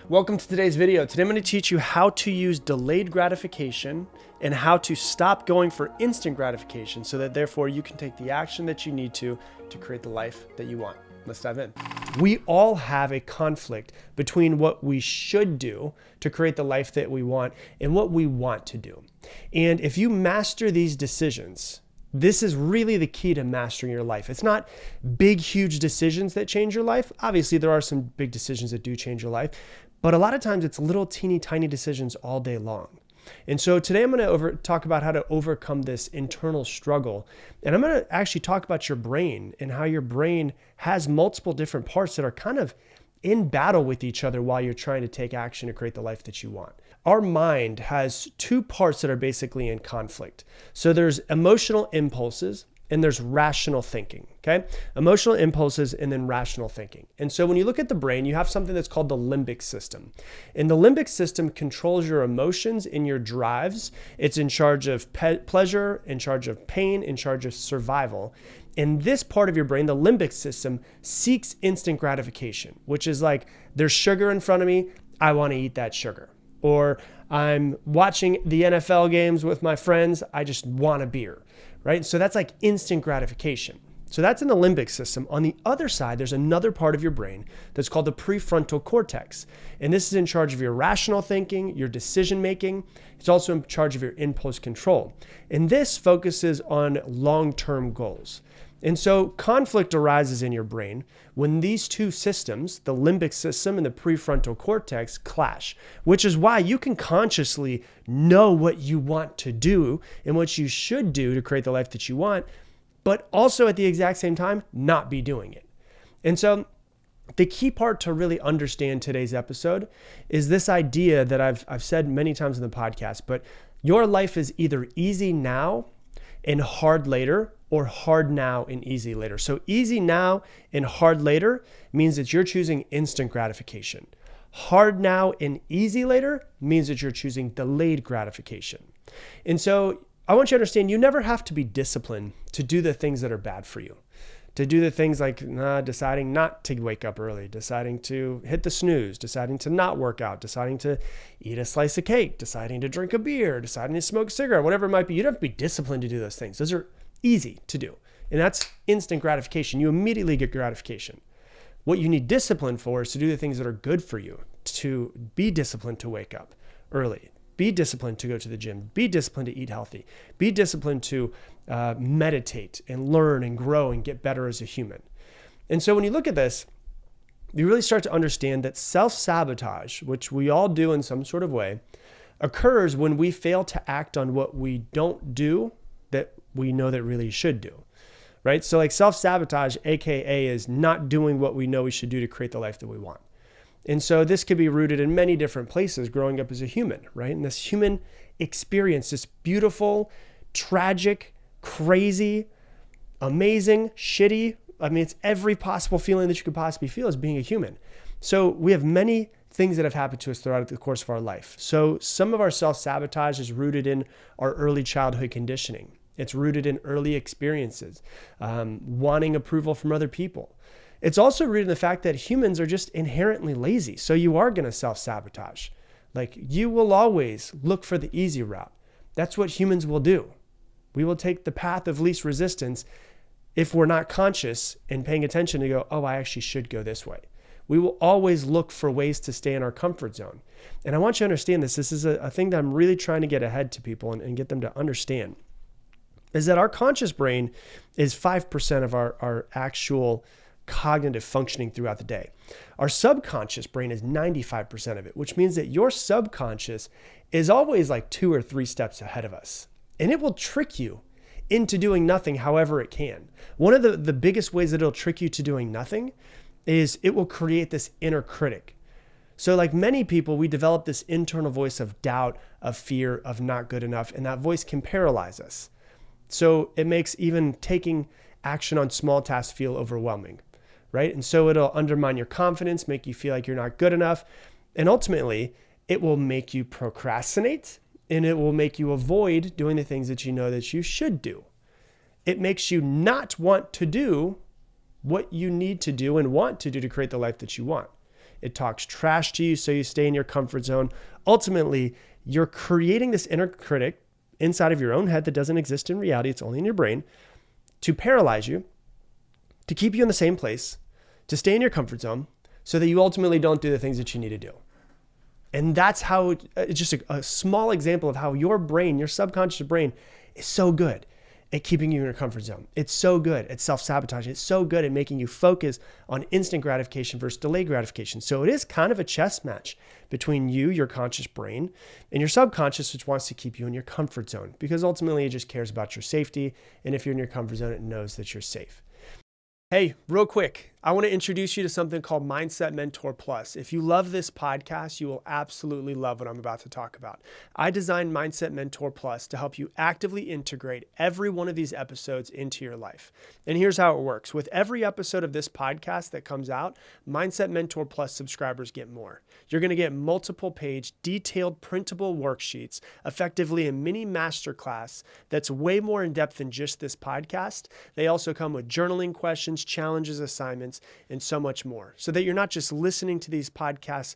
Welcome to today's video. Today I'm going to teach you how to use delayed gratification and how to stop going for instant gratification so that therefore you can take the action that you need to create the life that you want. Let's dive in. We all have a conflict between what we should do to create the life that we want and what we want to do. And if you master these decisions, this is really the key to mastering your life. It's not big, huge decisions that change your life. Obviously, there are some big decisions that do change your life, but a lot of times it's little teeny tiny decisions all day long. And so today I'm going to talk about how to overcome this internal struggle. And I'm going to actually talk about your brain and how your brain has multiple different parts that are kind of in battle with each other while you're trying to take action to create the life that you want. Our mind has two parts that are basically in conflict. So there's emotional impulses and there's rational thinking, okay? Emotional impulses and then rational thinking. And so when you look at the brain, you have something that's called the limbic system. And the limbic system controls your emotions and your drives. It's in charge of pleasure, in charge of pain, in charge of survival. And this part of your brain, the limbic system, seeks instant gratification, which is like, there's sugar in front of me, I want to eat that sugar. Or I'm watching the NFL games with my friends, I just want a beer, right? So that's like instant gratification. So that's in the limbic system. On the other side, there's another part of your brain that's called the prefrontal cortex. And this is in charge of your rational thinking, your decision making. It's also in charge of your impulse control. And this focuses on long-term goals. And so conflict arises in your brain when these two systems, the limbic system and the prefrontal cortex, clash, which is why you can consciously know what you want to do and what you should do to create the life that you want, but also at the exact same time, not be doing it. And so the key part to really understand today's episode is this idea that I've said many times in the podcast, but your life is either easy now and hard later, or hard now and easy later. So easy now and hard later means that you're choosing instant gratification. Hard now and easy later means that you're choosing delayed gratification. And so I want you to understand you never have to be disciplined to do the things that are bad for you. To do the things like deciding not to wake up early, deciding to hit the snooze, deciding to not work out, deciding to eat a slice of cake, deciding to drink a beer, deciding to smoke a cigarette, whatever it might be. You don't have to be disciplined to do those things. Those are easy to do. And that's instant gratification. You immediately get gratification. What you need discipline for is to do the things that are good for you, to be disciplined to wake up early, be disciplined to go to the gym, be disciplined to eat healthy, be disciplined to meditate and learn and grow and get better as a human. And so when you look at this, you really start to understand that self-sabotage, which we all do in some sort of way, occurs when we fail to act on what we don't do that we know that really should do, right? So like self-sabotage, AKA, is not doing what we know we should do to create the life that we want. And so this could be rooted in many different places growing up as a human, right? And this human experience, this beautiful, tragic, crazy, amazing, shitty. I mean, it's every possible feeling that you could possibly feel as being a human. So we have many things that have happened to us throughout the course of our life. So some of our self-sabotage is rooted in our early childhood conditioning. It's rooted in early experiences, wanting approval from other people. It's also rooted in the fact that humans are just inherently lazy. So you are going to self-sabotage. Like you will always look for the easy route. That's what humans will do. We will take the path of least resistance if we're not conscious and paying attention to go, oh, I actually should go this way. We will always look for ways to stay in our comfort zone. And I want you to understand this. This is a thing that I'm really trying to get ahead to people and get them to understand, is that our conscious brain is 5% of our actual cognitive functioning throughout the day. Our subconscious brain is 95% of it, which means that your subconscious is always like 2 or 3 steps ahead of us. And it will trick you into doing nothing however it can. One of the biggest ways that it'll trick you to doing nothing is it will create this inner critic. So like many people, we develop this internal voice of doubt, of fear, of not good enough, and that voice can paralyze us. So it makes even taking action on small tasks feel overwhelming, right? And so it'll undermine your confidence, make you feel like you're not good enough. And ultimately, it will make you procrastinate and it will make you avoid doing the things that you know that you should do. It makes you not want to do what you need to do and want to do to create the life that you want. It talks trash to you so you stay in your comfort zone. Ultimately, you're creating this inner critic inside of your own head that doesn't exist in reality. It's only in your brain to paralyze you, to keep you in the same place, to stay in your comfort zone so that you ultimately don't do the things that you need to do. And that's how, it's just a small example of how your brain, your subconscious brain, is so good at keeping you in your comfort zone. It's so good at self-sabotage. It's so good at making you focus on instant gratification versus delayed gratification. So it is kind of a chess match between you, your conscious brain, and your subconscious, which wants to keep you in your comfort zone, because ultimately it just cares about your safety. And if you're in your comfort zone, it knows that you're safe. Hey, real quick, I want to introduce you to something called Mindset Mentor Plus. If you love this podcast, you will absolutely love what I'm about to talk about. I designed Mindset Mentor Plus to help you actively integrate every one of these episodes into your life. And here's how it works. With every episode of this podcast that comes out, Mindset Mentor Plus subscribers get more. You're going to get multiple page, detailed, printable worksheets, effectively a mini masterclass that's way more in depth than just this podcast. They also come with journaling questions, challenges, assignments, and so much more, so that you're not just listening to these podcasts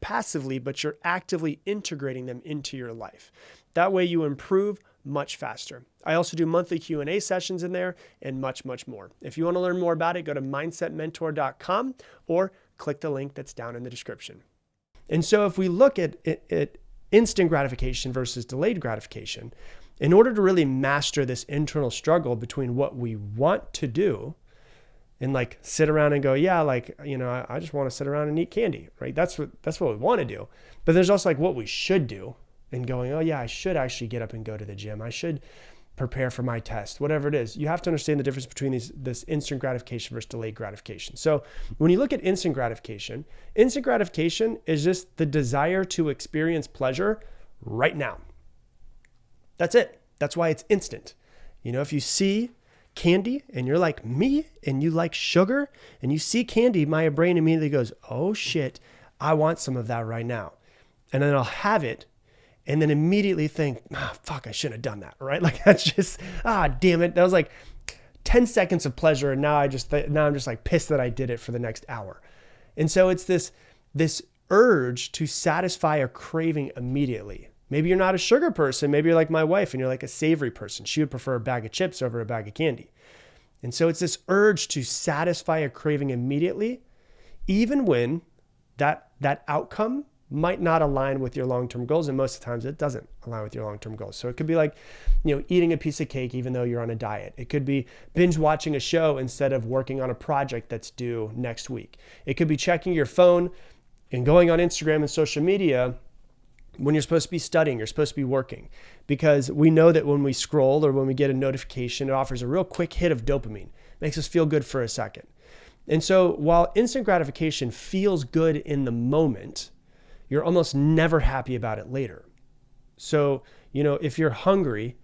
passively, but you're actively integrating them into your life. That way you improve much faster. I also do monthly Q&A sessions in there and much, much more. If you want to learn more about it, go to mindsetmentor.com or click the link that's down in the description. And so if we look at instant gratification versus delayed gratification, in order to really master this internal struggle between what we want to do and like sit around and go, yeah, like, you know, I just want to sit around and eat candy, right? That's what we want to do. But there's also like what we should do and going, oh yeah, I should actually get up and go to the gym. I should prepare for my test, whatever it is. You have to understand the difference between this instant gratification versus delayed gratification. So when you look at instant gratification is just the desire to experience pleasure right now. That's it. That's why it's instant. You know, if you see candy and you're like me and you like sugar and you see candy, my brain immediately goes, oh shit, I want some of that right now. And then I'll have it and then immediately think, fuck, I shouldn't have done that, right? Like that's just, damn it. That was like 10 seconds of pleasure. And now I'm just like pissed that I did it for the next hour. And so it's this urge to satisfy a craving immediately. Maybe you're not a sugar person. Maybe you're like my wife and you're like a savory person. She would prefer a bag of chips over a bag of candy. And so it's this urge to satisfy a craving immediately, even when that outcome might not align with your long-term goals. And most of the times it doesn't align with your long-term goals. So it could be like, you know, eating a piece of cake, even though you're on a diet. It could be binge watching a show instead of working on a project that's due next week. It could be checking your phone and going on Instagram and social media when you're supposed to be studying, you're supposed to be working, because we know that when we scroll or when we get a notification, it offers a real quick hit of dopamine, makes us feel good for a second. And so while instant gratification feels good in the moment, you're almost never happy about it later. So, you know, if you're hungry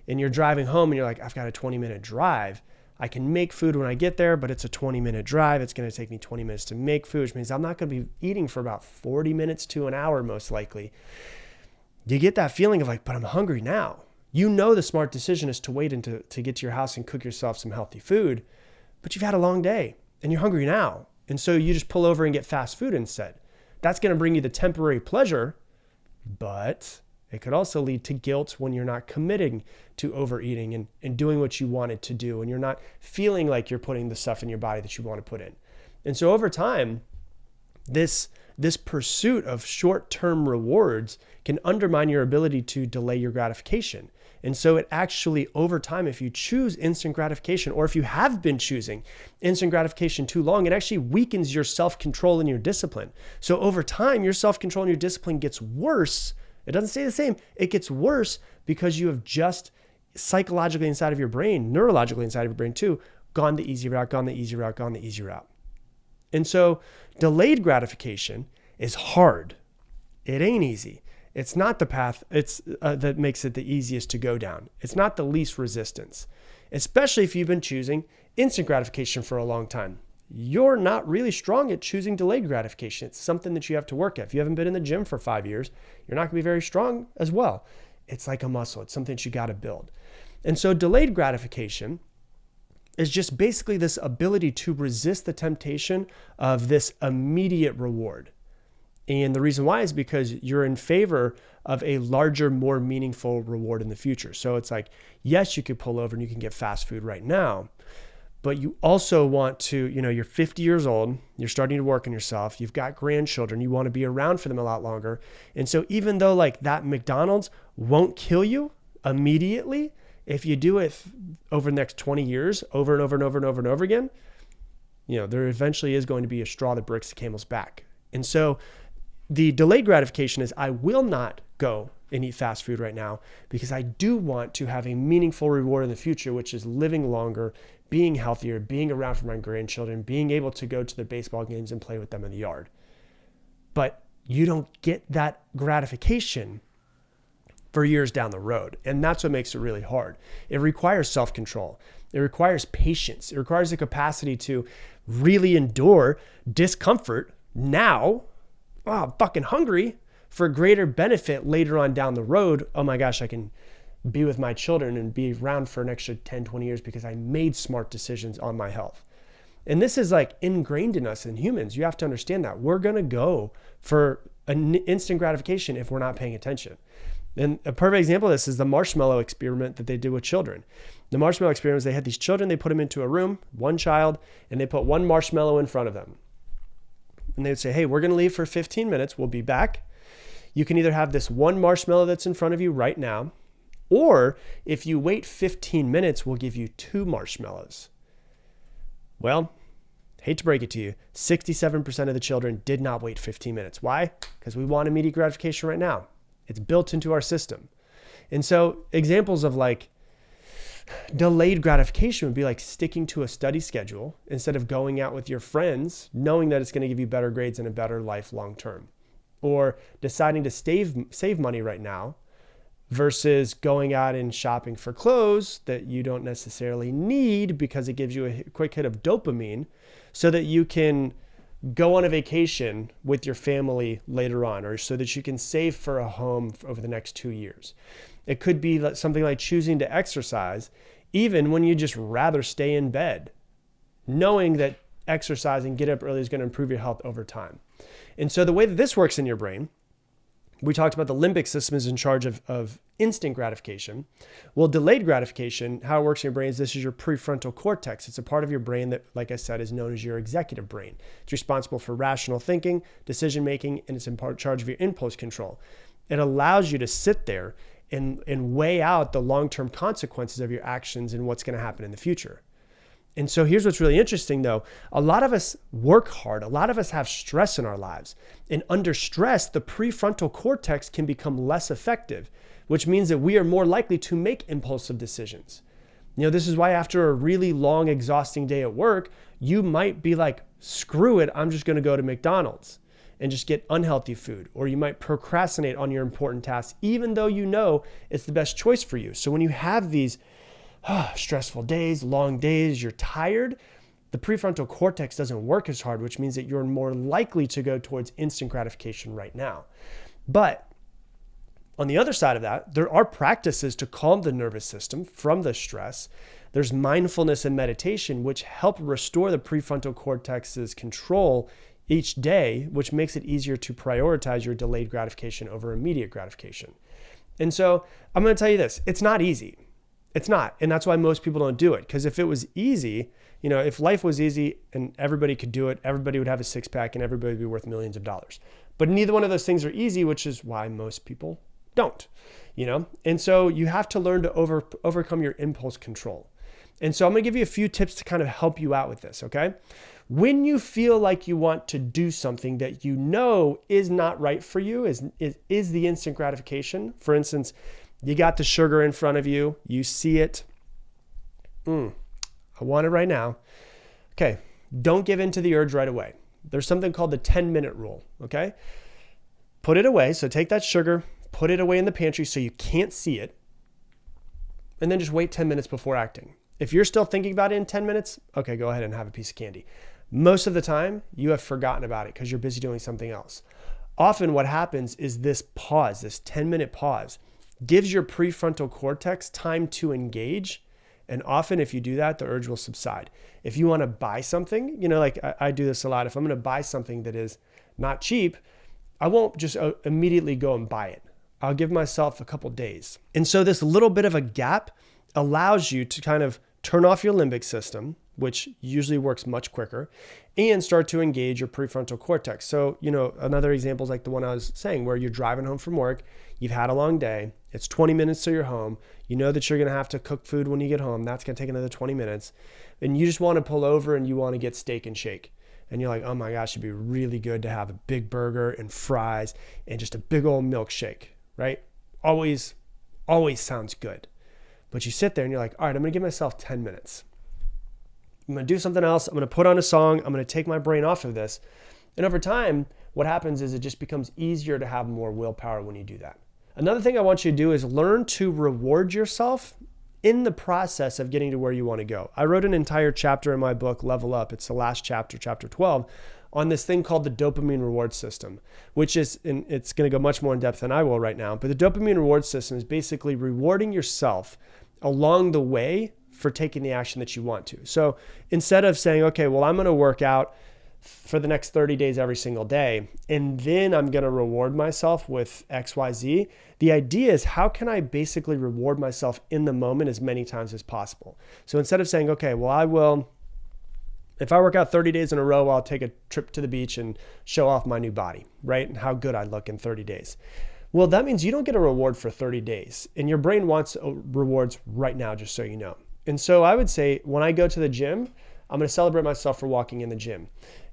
and you're driving home and you're like, I've got a 20-minute drive, I can make food when I get there, but it's a 20-minute drive. It's going to take me 20 minutes to make food, which means I'm not going to be eating for about 40 minutes to an hour, most likely. You get that feeling of like, but I'm hungry now. You know the smart decision is to wait to get to your house and cook yourself some healthy food, but you've had a long day and you're hungry now. And so you just pull over and get fast food instead. That's going to bring you the temporary pleasure, but it could also lead to guilt when you're not committing to overeating and doing what you wanted to do, and you're not feeling like you're putting the stuff in your body that you want to put in. And so over time, this pursuit of short-term rewards can undermine your ability to delay your gratification. And so it actually, over time, if you choose instant gratification, or if you have been choosing instant gratification too long, it actually weakens your self-control and your discipline. So over time, your self-control and your discipline gets worse. It doesn't stay the same. It gets worse because you have just psychologically inside of your brain, neurologically inside of your brain too, gone the easy route, gone the easy route, gone the easy route. And so delayed gratification is hard. It ain't easy. It's not the path that makes it the easiest to go down. It's not the least resistance, especially if you've been choosing instant gratification for a long time. You're not really strong at choosing delayed gratification. It's something that you have to work at. If you haven't been in the gym for 5 years, you're not going to be very strong as well. It's like a muscle. It's something that you got to build. And so delayed gratification is just basically this ability to resist the temptation of this immediate reward. And the reason why is because you're in favor of a larger, more meaningful reward in the future. So it's like, yes, you could pull over and you can get fast food right now, but you also want to, you're 50 years old, you're starting to work on yourself, you've got grandchildren, you want to be around for them a lot longer. And so even though like that McDonald's won't kill you immediately, if you do it over the next 20 years, over and over and over and over and over again, there eventually is going to be a straw that breaks the camel's back. And so the delayed gratification is, I will not go and eat fast food right now because I do want to have a meaningful reward in the future, which is living longer, being healthier, being around for my grandchildren, being able to go to the baseball games and play with them in the yard. But you don't get that gratification for years down the road. And that's what makes it really hard. It requires self-control. It requires patience. It requires the capacity to really endure discomfort now. Oh, I'm fucking hungry, for greater benefit later on down the road. Oh my gosh, I can be with my children and be around for an extra 10, 20 years because I made smart decisions on my health. And this is like ingrained in us in humans. You have to understand that we're going to go for an instant gratification if we're not paying attention. And a perfect example of this is the marshmallow experiment that they did with children. The marshmallow experiment, they had these children, they put them into a room, one child, and they put one marshmallow in front of them. And they would say, hey, we're going to leave for 15 minutes. We'll be back. You can either have this one marshmallow that's in front of you right now, or if you wait 15 minutes, we'll give you 2 marshmallows. Well, hate to break it to you, 67% of the children did not wait 15 minutes. Why? Because we want immediate gratification right now. It's built into our system. And so examples of like delayed gratification would be like sticking to a study schedule instead of going out with your friends, knowing that it's going to give you better grades and a better life long term. Or deciding to save money right now versus going out and shopping for clothes that you don't necessarily need because it gives you a quick hit of dopamine so that you can go on a vacation with your family later on, or so that you can save for a home over the next 2 years. It could be something like choosing to exercise even when you just rather stay in bed, knowing that exercising, get up early is going to improve your health over time. And so the way that this works in your brain, we talked about the limbic system is in charge of instant gratification. Well, delayed gratification, how it works in your brain is this is your prefrontal cortex. It's a part of your brain that, like I said, is known as your executive brain. It's responsible for rational thinking, decision-making, and it's in charge of your impulse control. It allows you to sit there and weigh out the long-term consequences of your actions and what's going to happen in the future. And so here's what's really interesting though. A lot of us work hard. A lot of us have stress in our lives. And under stress, the prefrontal cortex can become less effective, which means that we are more likely to make impulsive decisions. This is why after a really long, exhausting day at work, you might be like, screw it, I'm just going to go to McDonald's and just get unhealthy food. Or you might procrastinate on your important tasks, even though you know it's the best choice for you. So when you have these stressful days, long days, you're tired, the prefrontal cortex doesn't work as hard, which means that you're more likely to go towards instant gratification right now. But on the other side of that, there are practices to calm the nervous system from the stress. There's mindfulness and meditation, which help restore the prefrontal cortex's control each day, which makes it easier to prioritize your delayed gratification over immediate gratification. And so I'm going to tell you this, it's not easy. It's not. And that's why most people don't do it. Because if it was easy, if life was easy and everybody could do it, everybody would have a six-pack and everybody would be worth millions of dollars. But neither one of those things are easy, which is why most people don't, And so you have to learn to overcome your impulse control. And so I'm going to give you a few tips to kind of help you out with this, okay? When you feel like you want to do something that you know is not right for you, is the instant gratification. For instance, you got the sugar in front of you. You see it. I want it right now. Okay. Don't give in to the urge right away. There's something called the 10-minute rule. Okay. Put it away. So take that sugar, put it away in the pantry so you can't see it. And then just wait 10 minutes before acting. If you're still thinking about it in 10 minutes, okay, go ahead and have a piece of candy. Most of the time, you have forgotten about it because you're busy doing something else. Often what happens is this pause, this 10-minute pause, gives your prefrontal cortex time to engage And often if you do that, the urge will subside. If you want to buy something, like I do this a lot. If I'm going to buy something that is not cheap, I won't just immediately go and buy it. I'll give myself a couple days. And so this little bit of a gap allows you to kind of turn off your limbic system, which usually works much quicker, and start to engage your prefrontal cortex. So, another example is like the one I was saying, where you're driving home from work, you've had a long day, it's 20 minutes to your home, you know that you're going to have to cook food when you get home, that's going to take another 20 minutes, and you just want to pull over and you want to get steak and shake. And you're like, oh my gosh, it'd be really good to have a big burger and fries and just a big old milkshake, right? Always sounds good. But you sit there and you're like, all right, I'm going to give myself 10 minutes. I'm going to do something else. I'm going to put on a song. I'm going to take my brain off of this. And over time, what happens is it just becomes easier to have more willpower when you do that. Another thing I want you to do is learn to reward yourself in the process of getting to where you want to go. I wrote an entire chapter in my book, Level Up. It's the last chapter, chapter 12, on this thing called the dopamine reward system, which is, and it's going to go much more in depth than I will right now, but the dopamine reward system is basically rewarding yourself along the way for taking the action that you want to. So instead of saying, okay, well, I'm going to work out for the next 30 days every single day, and then I'm going to reward myself with XYZ, the idea is how can I basically reward myself in the moment as many times as possible? So instead of saying, okay, well, if I work out 30 days in a row, I'll take a trip to the beach and show off my new body, right? And how good I look in 30 days. Well, that means you don't get a reward for 30 days, and your brain wants rewards right now, just so you know. And so I would say when I go to the gym, I'm going to celebrate myself for walking in the gym.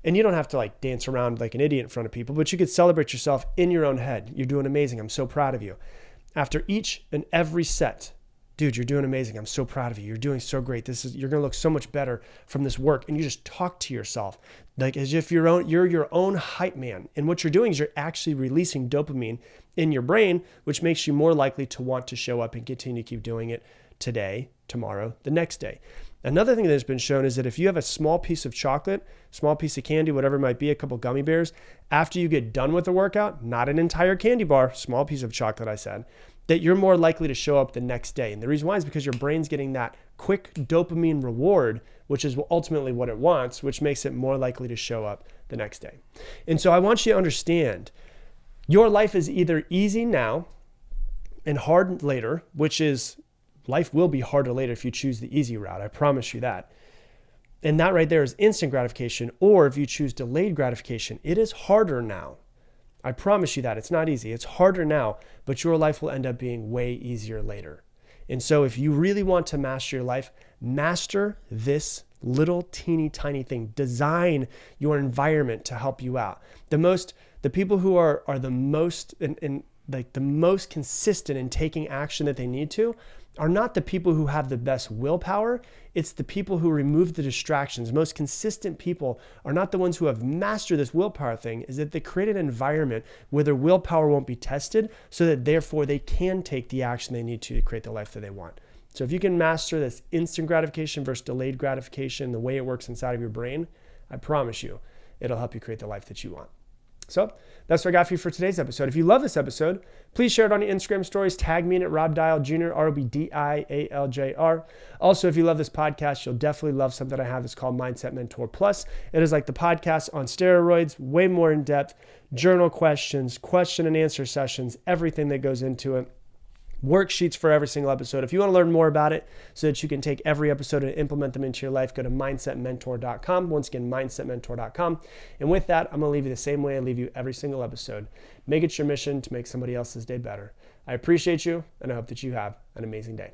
And you don't have to like dance around like an idiot in front of people, but you could celebrate yourself in your own head. You're doing amazing. I'm so proud of you. After each and every set, dude, you're doing amazing. I'm so proud of you. You're doing so great. You're going to look so much better from this work. And you just talk to yourself like as if you're your own hype man. And what you're doing is you're actually releasing dopamine in your brain, which makes you more likely to want to show up and continue to keep doing it today, tomorrow, the next day. Another thing that has been shown is that if you have a small piece of chocolate, small piece of candy, whatever it might be, a couple gummy bears, after you get done with the workout, not an entire candy bar, small piece of chocolate, I said, that you're more likely to show up the next day. And the reason why is because your brain's getting that quick dopamine reward, which is ultimately what it wants, which makes it more likely to show up the next day. And so I want you to understand your life is either easy now and hard later, which is life will be harder later if you choose the easy route. I promise you that. And that right there is instant gratification. Or if you choose delayed gratification, it is harder now. I promise you that. It's not easy. It's harder now, but your life will end up being way easier later. And so if you really want to master your life, master this little teeny tiny thing. Design your environment to help you out. The people who are the most like the most consistent in taking action that they need to are not the people who have the best willpower. It's the people who remove the distractions. Most consistent people are not the ones who have mastered this willpower thing, is that they create an environment where their willpower won't be tested so that therefore they can take the action they need to create the life that they want. So if you can master this instant gratification versus delayed gratification, the way it works inside of your brain, I promise you, it'll help you create the life that you want. So that's what I got for you for today's episode. If you love this episode, please share it on your Instagram stories. Tag me in at Rob Dial Jr., ROBDIALJR. Also, if you love this podcast, you'll definitely love something I have that's called Mindset Mentor Plus. It is like the podcast on steroids, way more in depth, journal questions, question and answer sessions, everything that goes into it. Worksheets for every single episode. If you want to learn more about it so that you can take every episode and implement them into your life, go to mindsetmentor.com. Once again, mindsetmentor.com. And with that, I'm going to leave you the same way I leave you every single episode. Make it your mission to make somebody else's day better. I appreciate you, and I hope that you have an amazing day.